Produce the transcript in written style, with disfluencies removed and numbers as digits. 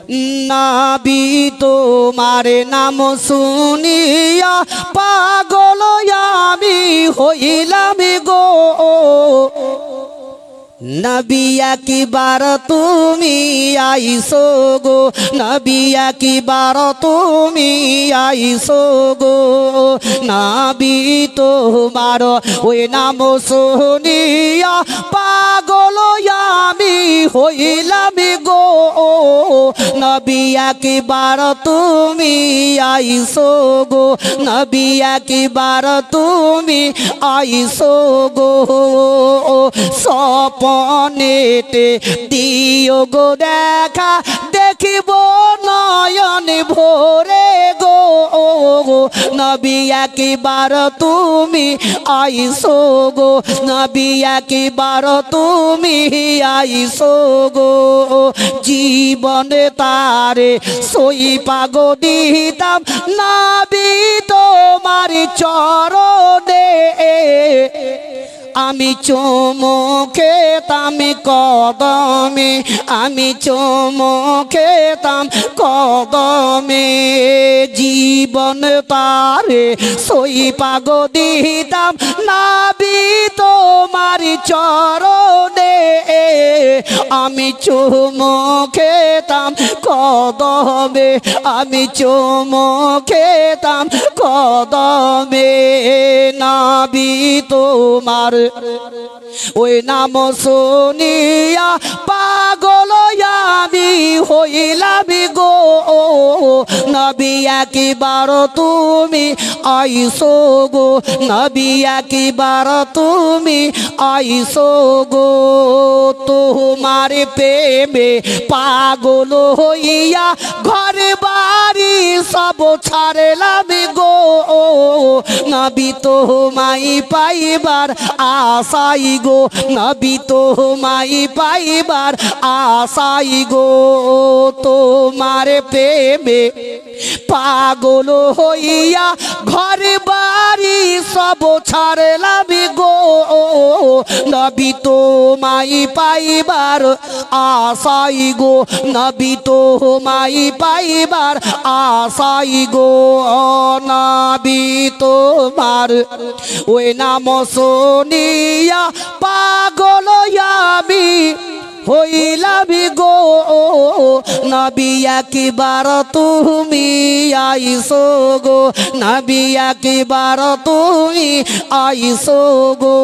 নবী তোমার নাম শুনিয়া পাগল আমি হইলাম গো নবী একবার তুমি আইসো গো নবী একবার তুমি আইসো গো নবী তোমার ওই নাম শুনিয়া পাগল আমি হইলাম গো নবী একবার তুমি আইসো গো নবী একবার তুমি আইসো গো সপনেতে দিও গো দেখা দেখিব নয়ন ভোরে গো নবী একবার তুমি আইসো গো নবী একবার তুমি আইসো গো জীবনে তারে সই পাগো দিতাম নবী তোমার চরণে আমি চুমু খেতাম কদমে আমি চুমু খেতাম কদমে জীবন তারে সই পাগো দিতাম নবী তোমার চরণে আমি চুমু খেতাম কদমে আমি চুমু খেতাম কদমে নবী তোমার ওই নাম শুনিয়া পাগল আমি হইলাম গো নবী একবার তুমি আইসো গো নবী একবার তুমি আইসো গো তোমার প্রেমে পাগল হইয়া ঘর বাড়ি সব ছাড়লাম গো নবী তোমায় পাইবার আশাই গো নবী তোমায় পাইবার আশাই গো তোমার প্রেমে পাগল হইয়া ঘর বাড়ি সব ছাড়লাম গো নবী তোমায় পাইবার আশাই গো নবী তোমায় পাইবার আশাই গো নবী তোমার ওই নাম শুনিয়া পাগল আমি হইলাম গো নবী একবার তুমি আইসো গো নবী একবার তুমি আইসো গো।